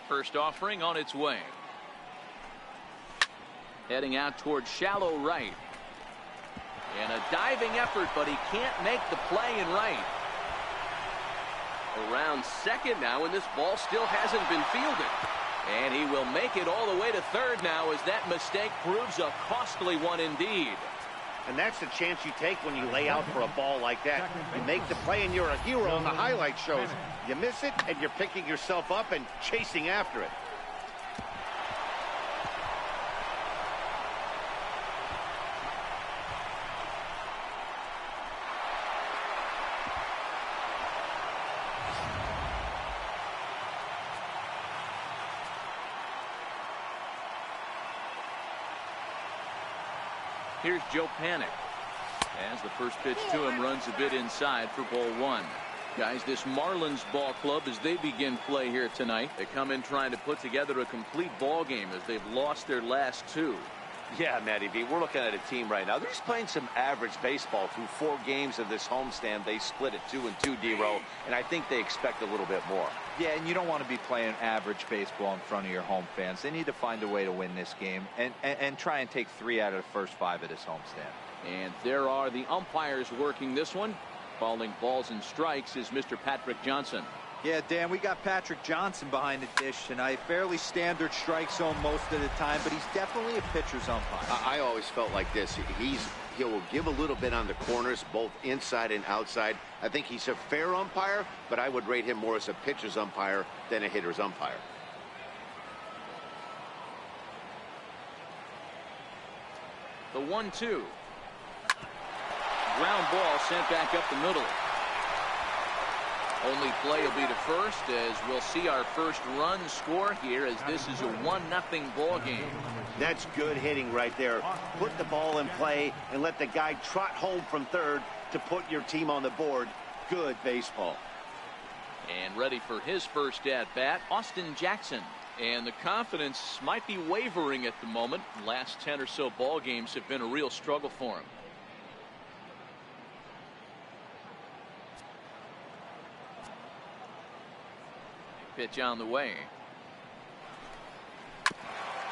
First offering on its way. Heading out towards shallow right. And a diving effort, but he can't make the play in right. Around second now, and this ball still hasn't been fielded. And he will make it all the way to third now, as that mistake proves a costly one indeed. And that's the chance you take when you lay out for a ball like that. You make the play and you're a hero on the highlight shows. You miss it and you're picking yourself up and chasing after it. Here's Joe Panic as the first pitch to him runs a bit inside for ball one. Guys, this Marlins ball club, as they begin play here tonight, they come in trying to put together a complete ball game as they've lost their last two. Yeah, Matty B, we're looking at a team right now. They're just playing some average baseball through 4 games of this homestand. They split it 2-2, D-Row, and I think they expect a little bit more. Yeah, and you don't want to be playing average baseball in front of your home fans. They need to find a way to win this game and try and take 3 out of the first 5 of this homestand. And there are the umpires working this one. Calling balls and strikes is Mr. Patrick Johnson. Yeah, Dan, we got Patrick Johnson behind the dish tonight. Fairly standard strike zone most of the time, but he's definitely a pitcher's umpire. I always felt like this. He'll give a little bit on the corners, both inside and outside. I think he's a fair umpire, but I would rate him more as a pitcher's umpire than a hitter's umpire. The 1-2. Ground ball sent back up the middle. Only play will be to first, as we'll see our first run score here, as this is a 1-0 ball game. That's good hitting right there. Put the ball in play and let the guy trot home from third to put your team on the board. Good baseball. And ready for his first at-bat, Austin Jackson. And the confidence might be wavering at the moment. Last 10 or so ball games have been a real struggle for him. Pitch on the way.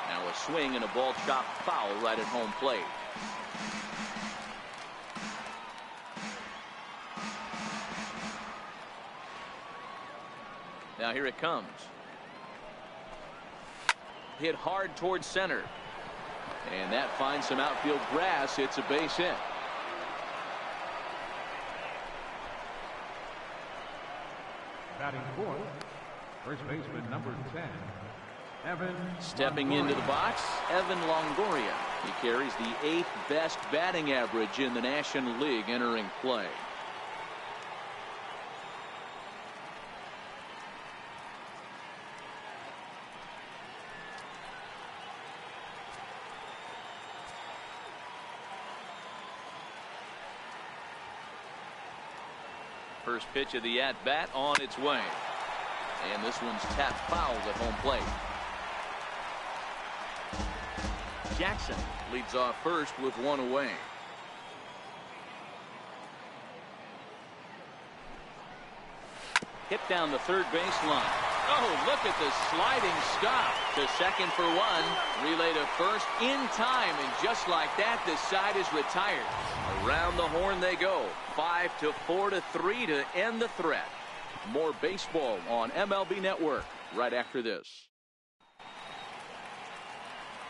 Now a swing and a ball chopped foul right at home plate. Now here it comes. Hit hard towards center. And that finds some outfield grass. It's a base hit. Batting fourth, first baseman number 10, Evan. Stepping Longoria. into the box, Evan Longoria. He carries the 8th best batting average in the National League entering play. First pitch of the at-bat on its way. And this one's tapped foul at home plate. Jackson leads off first with one away. Hit down the third baseline. Oh, look at the sliding stop to second for one. Relay to first in time, and just like that, the side is retired. Around the horn they go. 5-4-3 to end the threat. More baseball on MLB Network right after this.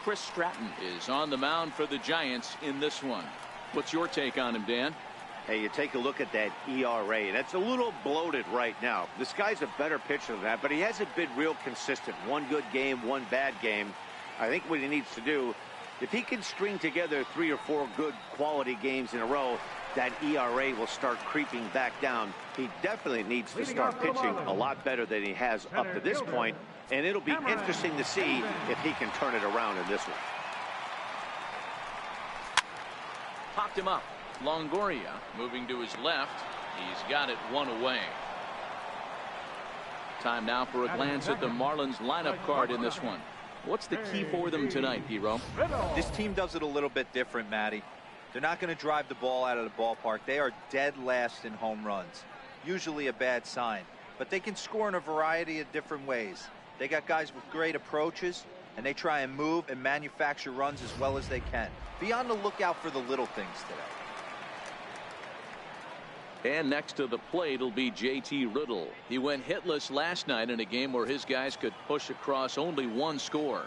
Chris Stratton is on the mound for the Giants in this one. What's your take on him, Dan? Hey, you take a look at that ERA. That's a little bloated right now. This guy's a better pitcher than that, but he hasn't been real consistent. One good game, one bad game. I think what he needs to do, if he can string together 3 or 4 good quality games in a row, that ERA will start creeping back down. He definitely needs to start pitching a lot better than he has up to this point, and it'll be interesting to see if he can turn it around in this one. Popped him up. Longoria moving to his left. He's got it one away. Time now for a glance at the Marlins lineup card in this one. What's the key for them tonight, Hero? This team does it a little bit different, Matty. They're not going to drive the ball out of the ballpark. They are dead last in home runs. Usually a bad sign. but they can score in a variety of different ways. They got guys with great approaches, and they try and move and manufacture runs as well as they can. Be on the lookout for the little things today. And next to the plate will be JT Riddle. He went hitless last night in a game where his guys could push across only one score.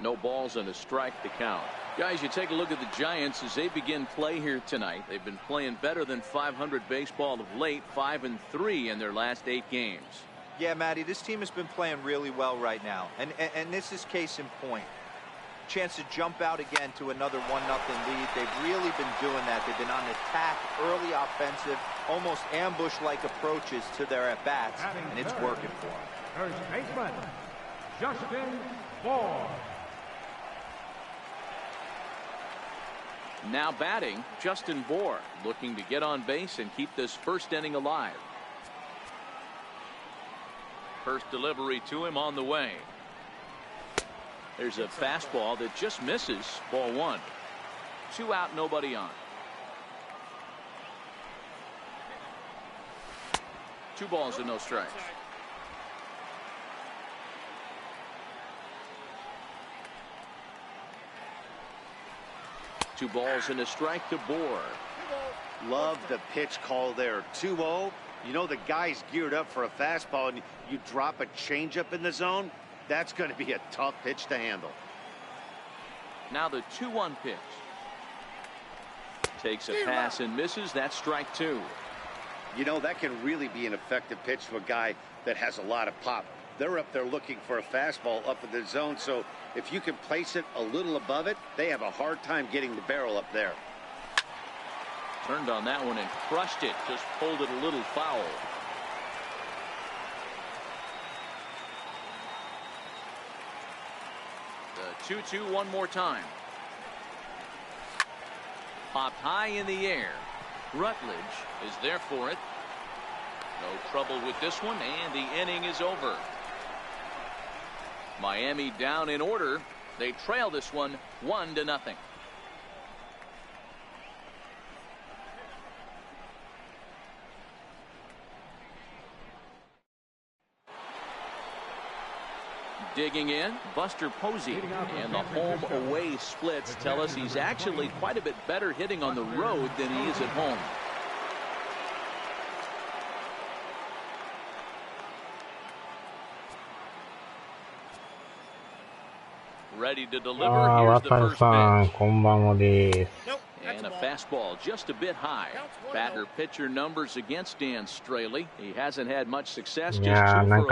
No balls and a strike to count. Guys, you take a look at the Giants as they begin play here tonight. They've been playing better than .500 baseball of late, 5-3 in their last 8 games. Yeah, Matty, this team has been playing really well right now, and this is case in point. Chance to jump out again to another 1-0 lead. They've really been doing that. They've been on attack, early offensive, almost ambush-like approaches to their at-bats, and it's working for them. First baseman, Justin Bohr. Now batting, Justin Bohr, looking to get on base and keep this first inning alive. First delivery to him on the way. There's a fastball that just misses. Ball 1. 2 out, nobody on. 2 balls and no strikes. Two balls and a strike to Bohr. Love the pitch call there. 2-0. You know the guy's geared up for a fastball, and you drop a changeup in the zone. That's going to be a tough pitch to handle. Now the 2-1 pitch. Takes a pass and misses. That's strike 2. You know, that can really be an effective pitch to a guy that has a lot of pop. They're up there looking for a fastball up in the zone, so if you can place it a little above it, they have a hard time getting the barrel up there. Turned on that one and crushed it. Just pulled it a little foul. The 2-2 one more time. Popped high in the air. Rutledge is there for it. No trouble with this one, and the inning is over. Miami down in order. They trail this one 1-0. Digging in, Buster Posey, and the home-away splits tell us he's actually quite a bit better hitting on the road than he is at home. Ready to deliver. Here's the first pitch. And a fastball just a bit high. Batter pitcher numbers against Dan Straley. He hasn't had much success. Just 2 for 11.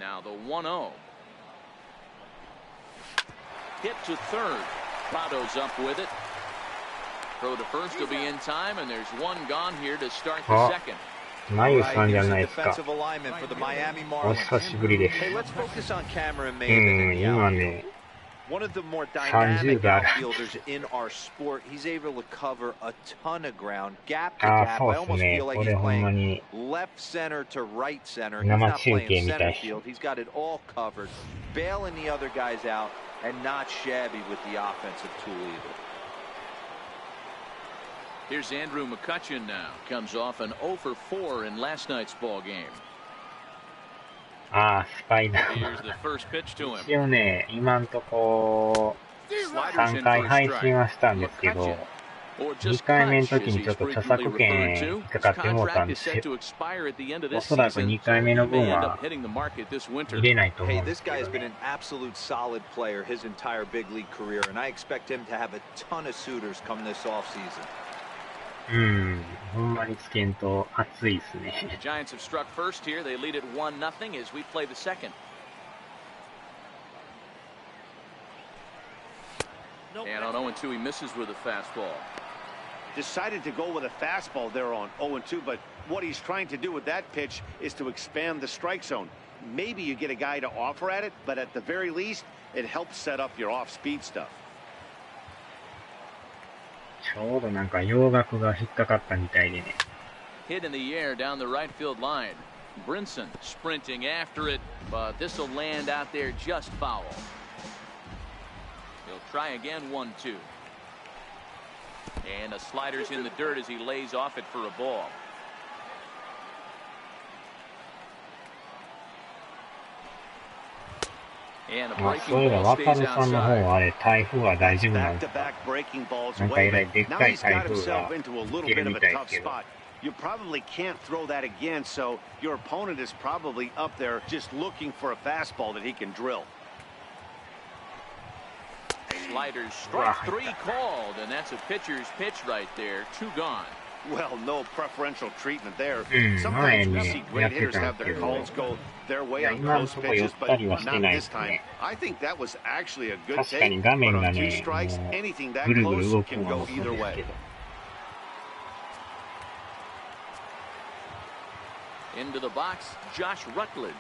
Now the 1-0. Hit to third. Prado's up with it. Throw to first will be in time, and there's one gone here to start the second. マユさんじゃないですか。お久しぶりです。今ね、30がある。あ、そうですね。これほんまに生中継みたい。Here's Andrew McCutchen now. Comes off an 0 for 4 in last night's ball game. ああ、スパイダー。Here's the first pitch to him. 一応ね、今んとこ3回配信はしたんですけど、2回目の時にちょっと著作権引っかかってもうたんですよ。おそらく2回目の分は見れないと思うんですけどね。ほんまにつけんと熱いですね。The Giants have struck first here. They lead it 1-0 as we play the second. And on 0-2, he misses with a fastball. Decided to go with a fastball there on 0-2, but what he's trying to do with that pitch is to expand the strike zone. Maybe you get a guy to offer at it, but at the very least, it helps set up your off-speed stuff. ちょうどなんか洋楽が引っかかったみたいでね。Hit in the air down the right field line. Brinson sprinting after it. But this will land out there just foul. He'll try again, 1-2. And the slider's in the dirt as he lays off it for a ball. And a そういえ breaking ば ball 渡 stays るさんの方 outside. はあれ台風は大丈夫なんですか？ Back-to-back breaking balls なんかえら away, いでっ but か now い he's 台 got 風が himself into a little 来る bit み of た a いです tough けど。 spot. You probably can't throw that again, so your opponent is probably up there just looking for a fastball that he can drill. Sliders strike 3 called, and that's a pitcher's pitch right there. 2 gone. Well, no preferential treatment there. 前 Sometimes we ね see や great って hitters たんで have すけ their ど、 calls go their い way や on 今の close ところ寄 pitches, った but りはして not ないで this す time. ね。 I think that was actually a good 確か take, に画 but 面が on 2ね、 strikes, も anything う that ぐるぐる close 動く can の go もそう either です way. けど。Into the box, Josh Rutledge.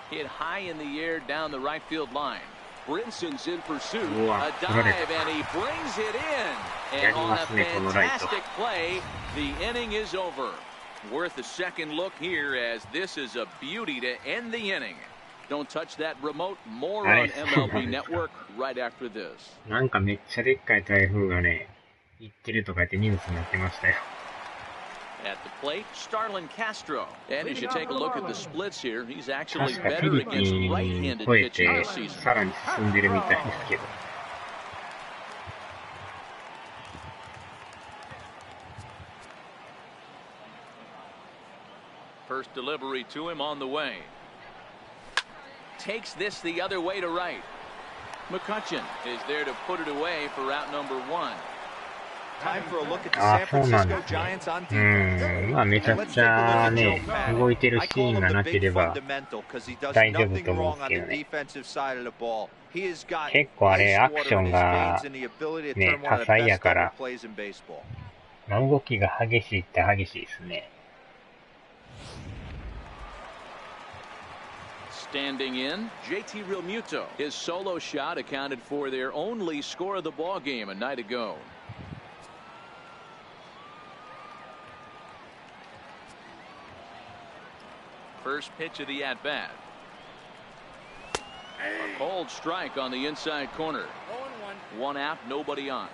Hit high in the air down the right field line. Brinson's in pursuit. A dive, and he brings it in. And on a fantastic play, the inning is over. Worth a second look here, as this is a beauty to end the inning. Don't touch that remote. More on MLB Network right after this. なんかめっちゃでっかい台風がね、行ってるとか言ってニュースになってましたよ。At the plate, Starlin Castro. And as you take a look at the splits here, he's actually 確かフィ better リ against ピン right-handed 超え pitching て this season. さらに進んでるみたいですけど。First delivery to him on the way. Takes this the other way to right. McCutcheon is there to put it away for out number 1. Time for a look at the あ、 San そうなん Francisco ですね。 Giants on defense. まあめちゃくちゃね、動いてる I シ call ーン him が the なけ big れば fundamental because he does 大丈夫 nothing と思うん wrong です on け the どね。 defensive side of the ball. He has got 結構あれアク ice ショ water ン in his が veins and the ability to ね、 turn one 多 of the 彩や best か double ら、 plays in baseball. まあ動きが激しいって激しいですね。Standing in, JT Realmuto. His solo shot accounted for their only score of the ball game a night ago. First pitch of the at-bat. A cold strike on the inside corner. 1 out, nobody on.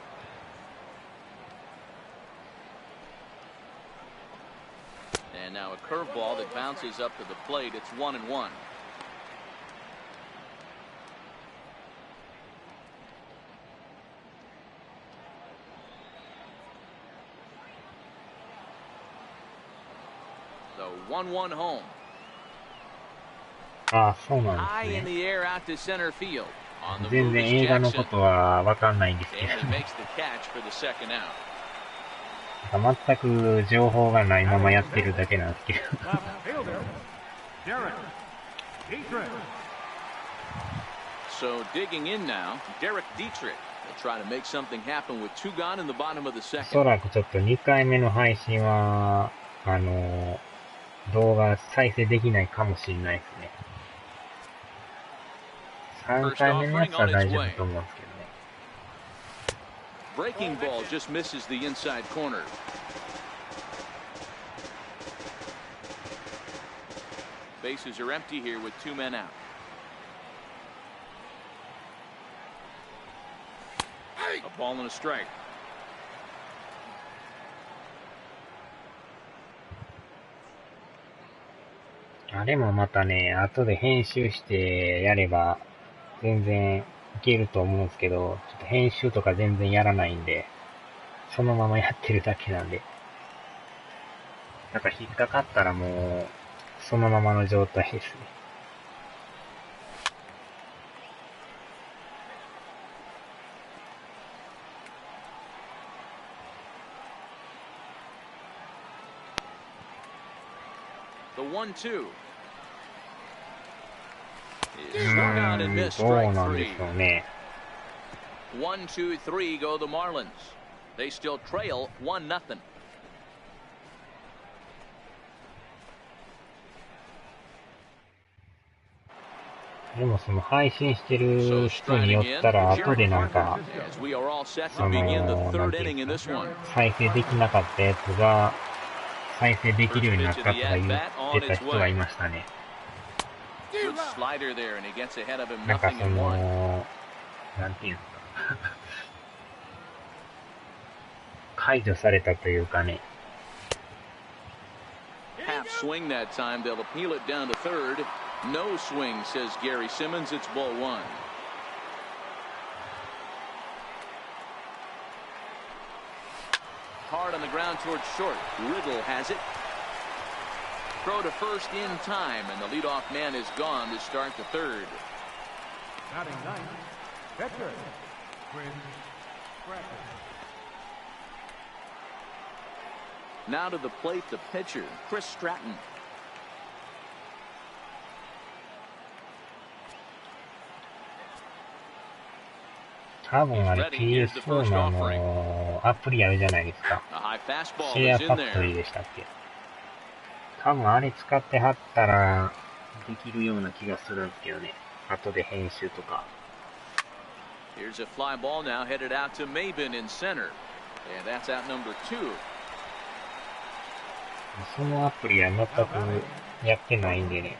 And now a curveball that bounces up to the plate. It's 1-1. The 1-1 home. ああ、そうなん High で in すね。 the air out to center field. On the 全 move 然 is 映画のこ Jackson. とはわかんないんですけ And he ど、 makes the catch for the second out. 全く情報がないままやってるだけなんですけど。 Left fielder, Derek Dietrich. So digging in now, Derek Dietrich will try to make something happen with 2 gone in the bottom of the おそ second. らくちょっと2回目の配信は、動画再生できないかもしれないですね。3回目のやつは大丈夫と思うんですけどね。 Breaking ball just misses the inside corner. Bases are empty here with 2 men out. A ball and a strike. あれもまたね、後で編集してやれば全然いけると思うんですけど、ちょっと編集とか全然やらないんで、そのままやってるだけなんで。なんか引っかかったらもう、そのままの状態ですね。The 1-2. Is swung on and missed どう strike なんで 3. しょうね。 1-2-3 go the Marlins. They still trail 1-0. でもその配信してる人によったら後でなんか、As we are all set そ to の、begin the なん third てい inning う in んで this すか、 one. 再生できなかったやつが再生できるようになったとか言ってた人がいましたね。Good slider there, and he gets ahead of him. なんか Nothing in one. なんていうんですか。解除されたというかね。Half swing that time. They'll appeal it down to third. No swing, says Gary Simmons. It's ball one. Hard on the ground towards short. Riddle has it. Throw to first in time, and the leadoff man is gone to start the third. Batting ninth, pitcher, Quinn Stratton. Now to the plate, the pitcher, Chris Stratton.多分あれ PS4 のアプリあるじゃないですか。シェアファクトリーでしたっけ。多分あれ使ってはったらできるような気がするんですけどね。後で編集とか。Here's a fly ball now headed out to Maben in center. And that's out number 2. そのアプリは全くやってないんでね。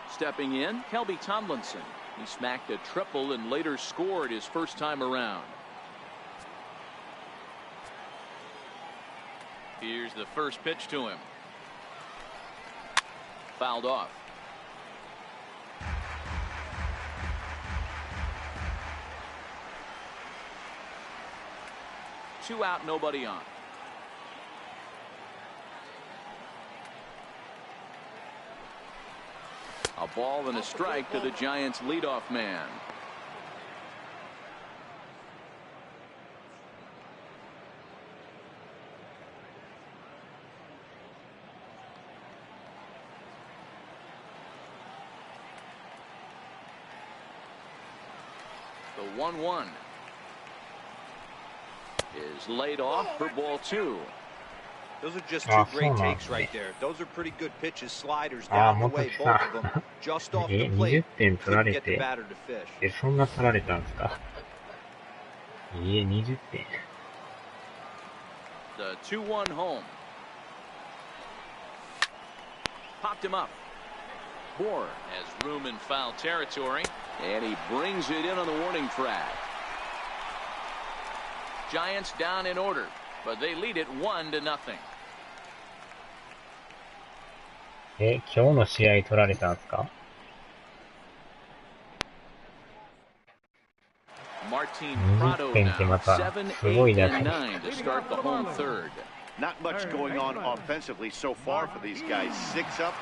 Stepping in, Kelby Tomlinson. He smacked a triple and later scored his first time around. Here's the first pitch to him. Fouled off. Two out, nobody on. A ball and a strike to the Giants' leadoff man. The 1-1 is laid off for ball 2. Those are just two great takes right there. Those are pretty good pitches, sliders down the way, both of them. Just off the plate. couldn't get the batter to fish. そんな取られたんですか。20点。The 2-1 home. Popped him up. Bohr has room in foul territory, and he brings it in on the warning track. Giants down in order, but they lead it 1-0. 今日の試合取られたんですか。20点ってまたすごいな。 Not much going on offensively so far for these guys. 6 up,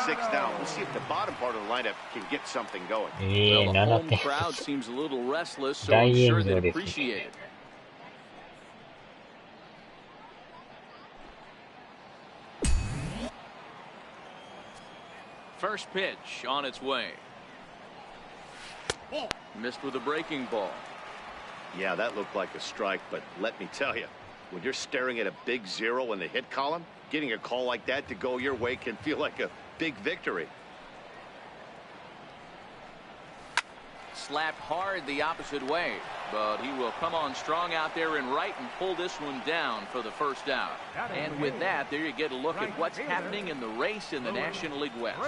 6 down. We'll see if the bottom part of the lineup can get something going. 7点。大炎上ですね。First pitch on its way. Missed with a breaking ball. Yeah, that looked like a strike, but let me tell you, when you're staring at a big 0 in the hit column, getting a call like that to go your way can feel like a big victory. Slapped hard the opposite way, but he will come on strong out there in right and pull this one down for the first out. And with that, there you get a look at what's happening in the race in the National League West.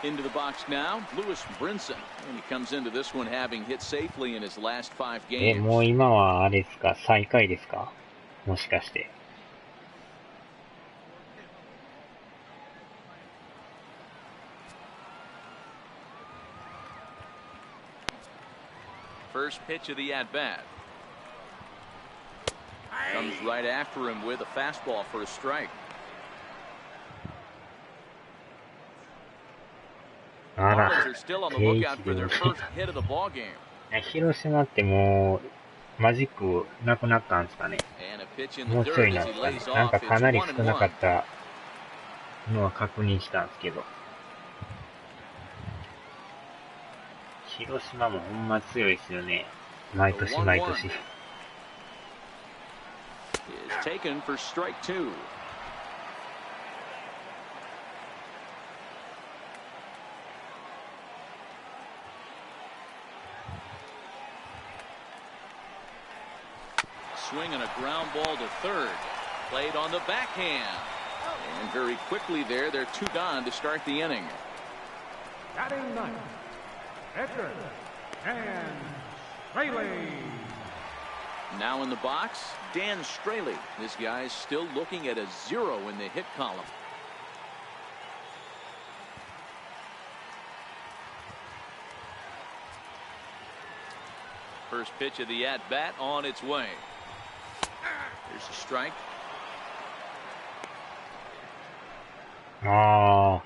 Into the box now, Lewis Brinson. And he comes into this one having hit safely in his last 5 games. もう今はあれですか、最下位ですか、もしかして。First pitch of the at-bat. Comes right after him with a fastball for a strike. あら、広島ってもうマジックなくなったんですかね。もうちょいなんですかね。なんかかなり少なかったのは確認したんですけど。広島もほんま強いですよね。毎年毎年。Taken for strike 2. swing and a ground ball to third. Played on the backhand. And very quickly there, they're 2 gone to start the inning. Batting ninth, Edgar and Straley. Now in the box, Dan Straley. This guy's still looking at a 0 in the hit column. First pitch of the at-bat on its way. Here's a strike. ああ、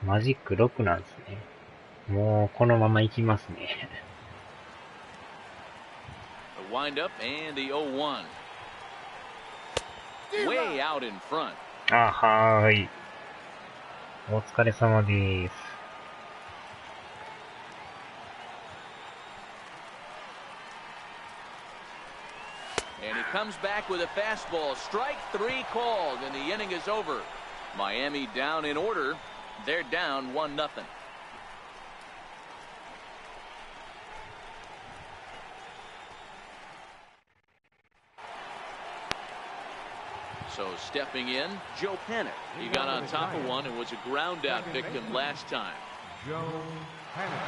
マジック6なんですね。もうこのまま行きますね。The windup and the 0-1. Way out in front. あ、はーい。お疲れ様です。And he comes back with a fastball. Strike 3 called, and the inning is over. Miami down in order. They're down 1-0. So stepping in, Joe Panic. He got on top of one and was a ground out victim last time. Joe Panic.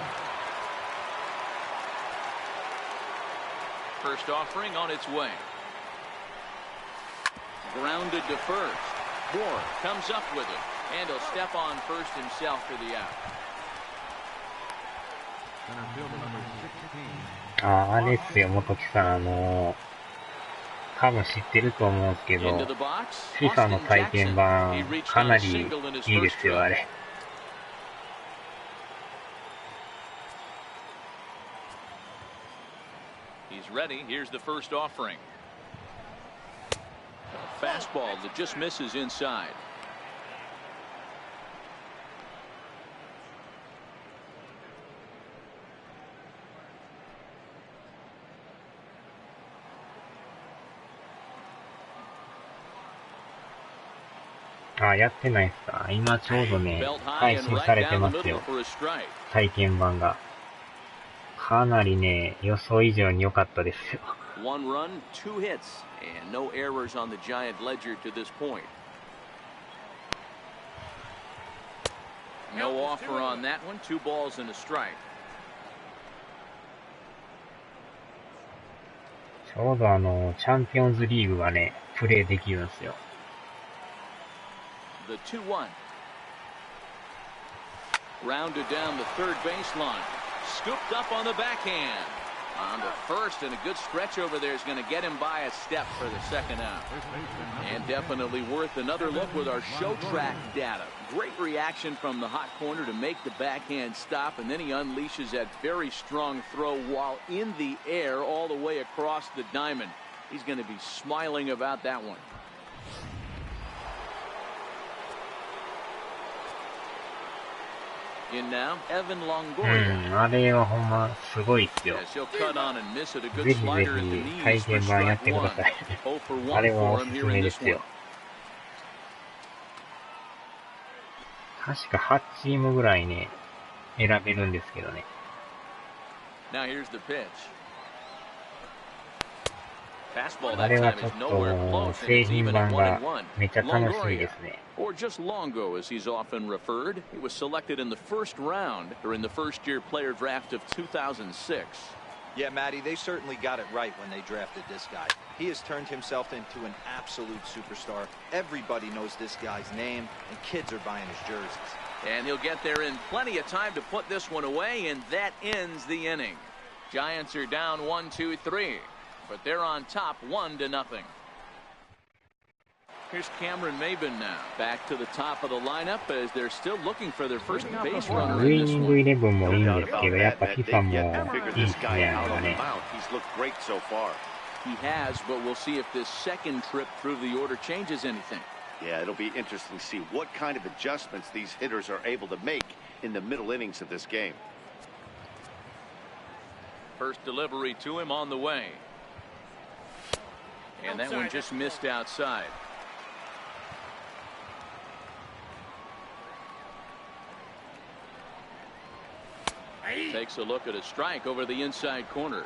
First offering on its way. Grounded to first. Moore comes up with it, and he'll step on first himself for the out. Center fielder number 16. あ、あれっすよ、元木さん。多分知ってると思うんですけど、Into the box, FIFA の Austin 体験 Jackson. 版 He reached か on な a り single in his いいで first すよ、あ drive. れ。He's ready. Here's the first offering. A fastball that just misses inside.あ、やってないっすか。今ちょうどね、 Belt high 配 and 信 right されて down ま the す middle よ。 for a strike. 体験版が。かなりね、予想以上に良かったですよ。 1 run, 2 hits, and no errors on the Giant ledger to this point. No offer on that one. 2 balls and a strike. ちょうどチャンピオンズリーグがね、プレイできるんですよ。The 2-1. Rounded down the third baseline. Scooped up on the backhand. On to first, and a good stretch over there is going to get him by a step for the second out. And definitely worth another look with our show track data. Great reaction from the hot corner to make the backhand stop, and then he unleashes that very strong throw while in the air all the way across the diamond. He's going to be smiling about that one. In now, Evan Longoria. あれはほんますごいっすよ。 Yes, he'll cut on and miss it. A ぜ good ひぜ slider at the ひ knees 体 for 験版やっ strike てくだ one. さい。 0 for あれ 1 はお for す him す here め in で this す one. よ。確か8チームぐらいね、選べるんですけどね。Now here's the pitch. Fastball あ that れは time ちょ is っ nowhere と close, and 製 it's 品 even 版 at が 1-1. めっちゃ楽しみで Longoria, すね。 or just Longo as he's often referred. He was selected in the first round during the first-year player draft of 2006. Yeah, Matty, they certainly got it right when they drafted this guy. He has turned himself into an absolute superstar. Everybody knows this guy's name, and kids are buying his jerseys. And he'll get there in plenty of time to put this one away, and that ends the inning. Giants are down 1-2-3, but they're on top 1-0. Here's Cameron Maybin now, back to the top of the lineup as they're still looking for their first base ウ runner ィ in ニ this ング one. 11もいいん No で doubt すけ about ど、やっ that. ぱ They FIFA も figured いい this です guy ね、 out あれ on the ね。 mound. He's looked great so far. He has, but we'll see if this second trip through the order changes anything. Yeah, it'll be interesting to see what kind of adjustments these hitters are able to make in the middle innings of this game. First delivery to him on the way. And that one just missed outside. Takes a look at a strike over the inside corner.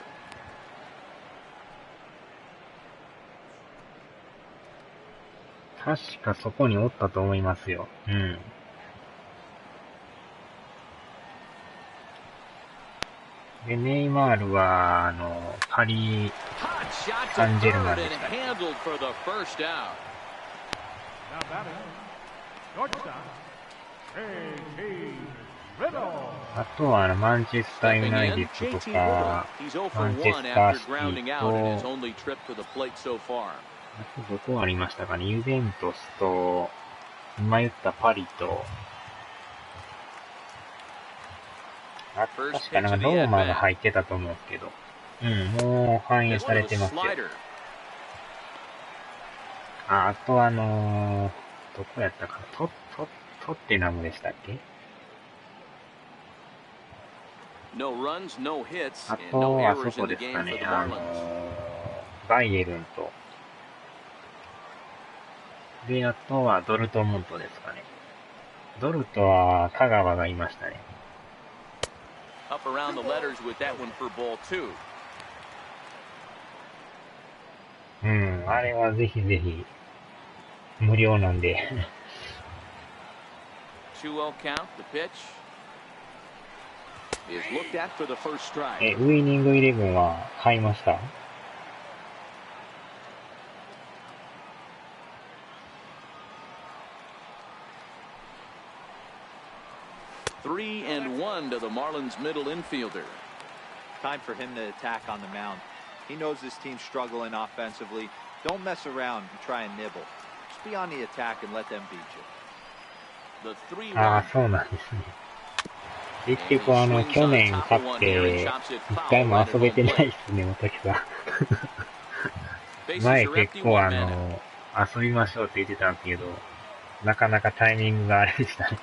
確かそこにおったと思いますよ。うん。で、ネイマールは、パリ・サンジェルマンでしたね。あとは、マンチェスターユナイテッドとか、マンチェスターシティと、あとどこありましたかね。ユベントスと、今言ったパリと、あ、確かなんかローマが入ってたと思うんですけど。うん、もう反映されてますよ。あとどこやったかな。トッテナムでしたっけ？あと、あそこですかね。バイエルンと。で、あとはドルトムントですかね。ドルトは香川がいましたね。うん、あれはぜひぜひ無料なんで。ウイニングイレブンは買いました？3-1 to the Marlins middle infielder. Time for him to attack on the mound. He knows his team's struggling offensively. Don't mess around and try and nibble. Just be on the attack and let them beat you. ああ、そうなんですね。結局去年勝って一回も遊べてないっすね、おたきさん。前結構遊びましょうって言ってたんですけど、なかなかタイミングがあれでしたね。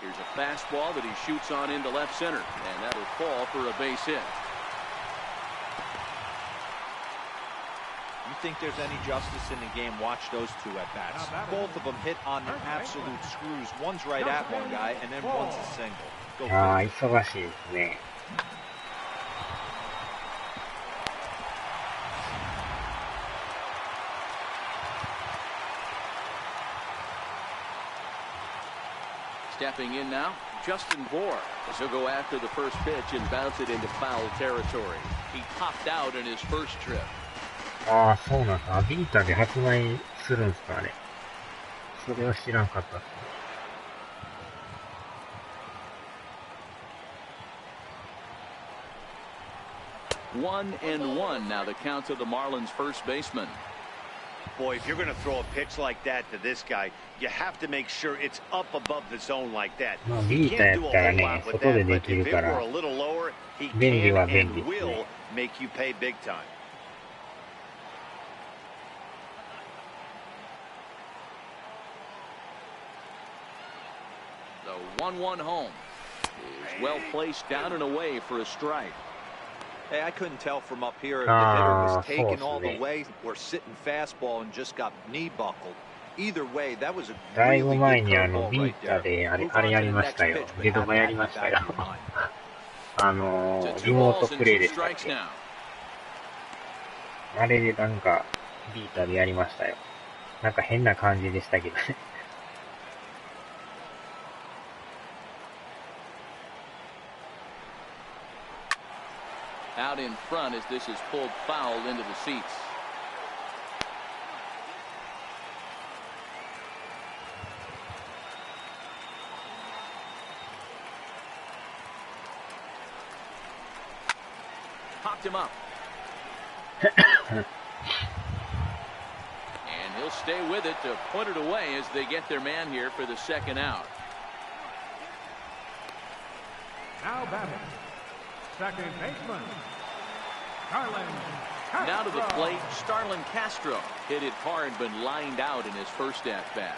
Here's a fastball that he shoots on into left center, and that'll fall for a base hit. You think there's any justice in the game? Watch those two at bats. Both of them hit on the absolute screws. One's right at one guy, and then one's a single. ああ、忙しいですね。Stepping in now, Justin Bohr, as he'll go after the first pitch and bounce it into foul territory. He popped out in his first trip. ああ、そうなんだ。ビータで発売するんですか、あれ。それは知らんかったっすね。1-1 now the count of the Marlins first baseman. Boy, if you're going to throw a pitch like that to this guy, you have to make sure it's up above the zone like that. まあ、ビータやったらね、外でできるから、便利は便利ですね。The 1-1 home is well placed down and away for a strike. Hey, I couldn't tell from up here if the hitter was taken all the way or sitting fastball and just got knee buckled. Either way, that was a really good curveball right there. あれやりましたよ。デドバやりましたよ。リモートプレイでしたっけ。あれでなんか、ビータでやりましたよ。なんか変な感じでしたけどね。Out in front as this is pulled foul into the seats. Popped him up. And he'll stay with it to put it away as they get their man here for the second out. Now batting, second baseman, now to the plate, Starlin Castro hit it hard but lined out in his first at bat.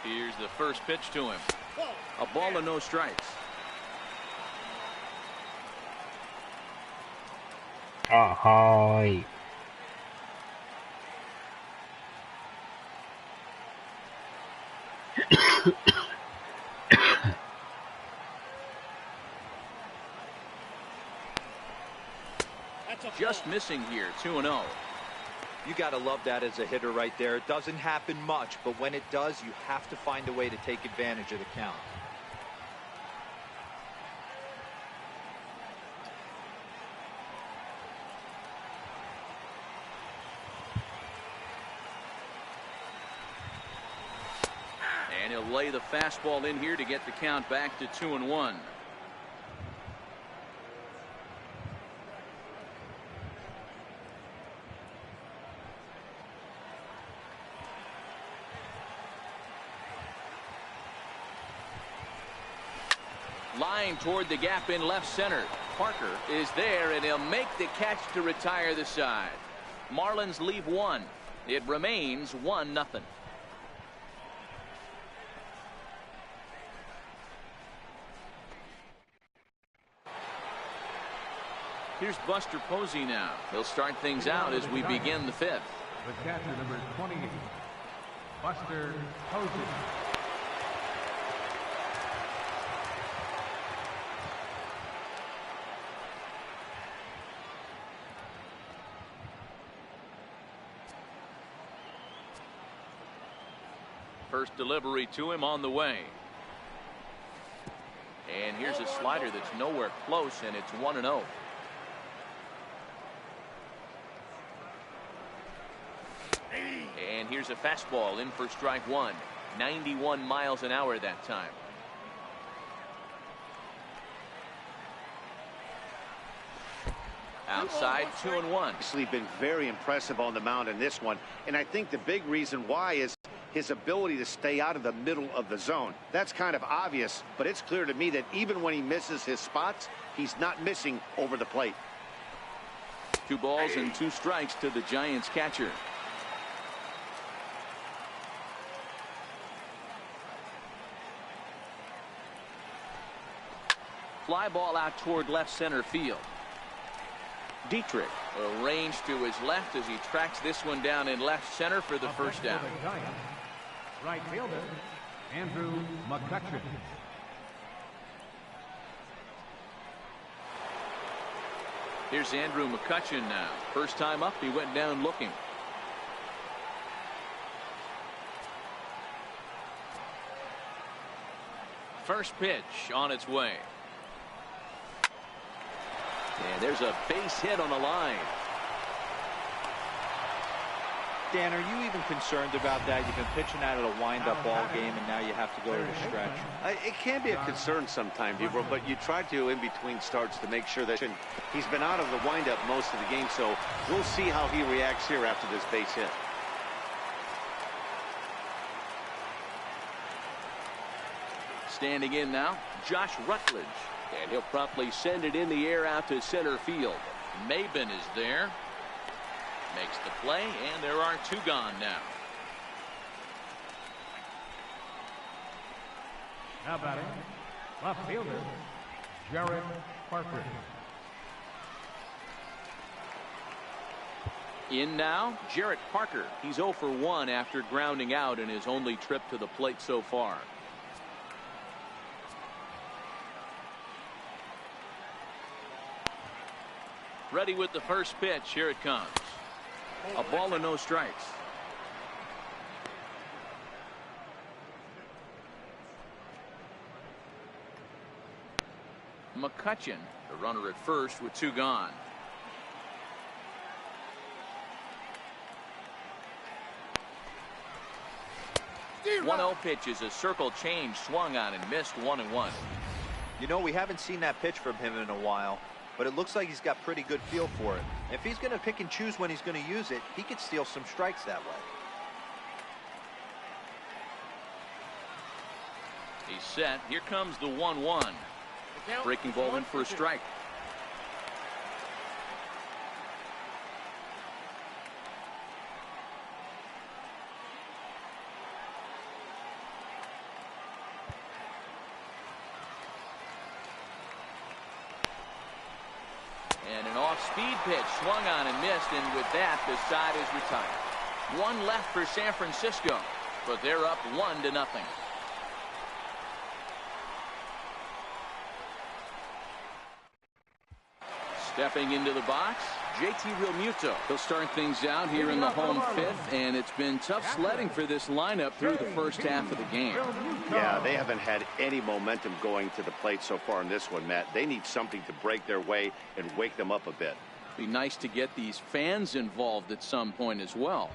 Here's the first pitch to him. A ball and no strikes. あ、はーい。Just missing here, 2-0. You got to love that as a hitter right there. It doesn't happen much, but when it does, you have to find a way to take advantage of the count. And he'll lay the fastball in here to get the count back to 2-1. Line toward the gap in left center. Parker is there, and he'll make the catch to retire the side. Marlins leave one. It remains 1-0. Here's Buster Posey now. He'll start things out as we begin the fifth. The catcher, number 28, Buster Posey. First delivery to him on the way. And here's a slider that's nowhere close, and it's 1-0. And here's a fastball in for strike one. 91 miles an hour that time. Outside, 2-1. He's been very impressive on the mound in this one, and I think the big reason why is his ability to stay out of the middle of the zone. That's kind of obvious, but it's clear to me that even when he misses his spots, he's not missing over the plate. 2 balls and 2 strikes to the Giants catcher. Fly ball out toward left center field. Dietrich arranged to his left as he tracks this one down in left center for the first down. Right fielder, Andrew McCutchen. Here's Andrew McCutchen now. First time up, he went down looking. First pitch on its way. And there's a base hit on the line. Dan, are you even concerned about that? You've been pitching out of a wind-up ball game, and now you have to go to the stretch. It can be a concern sometimes, but you try to in between starts to make sure that he's been out of the wind-up most of the game, so we'll see how he reacts here after this base hit. Standing in now, Josh Rutledge. And he'll promptly send it in the air out to center field. Maben is there. Makes the play, and there are 2 gone now. Now batting, left fielder, Jarrett Parker. In now, Jarrett Parker. He's 0 for 1 after grounding out in his only trip to the plate so far. Ready with the first pitch. Here it comes. A ball and no strikes. McCutchen, the runner at first with 2 gone. The 1-0 pitch is a circle change, swung on and missed. 1-1. You know, we haven't seen that pitch from him in a while, but it looks like he's got pretty good feel for it. If he's going to pick and choose when he's going to use it, he could steal some strikes that way. He's set. Here comes the 1-1. Breaking ball in for a strike. And an off-speed pitch swung on and missed, and with that, the side is retired. 1 left for San Francisco, but they're up 1-0. Stepping into the box, JT Realmuto. He'll start things out here in the home fifth, and it's been tough sledding for this lineup through the first half of the game. Yeah, they haven't had any momentum going to the plate so far in this one, Matt. They need something to break their way and wake them up a bit. Be nice to get these fans involved at some point as well.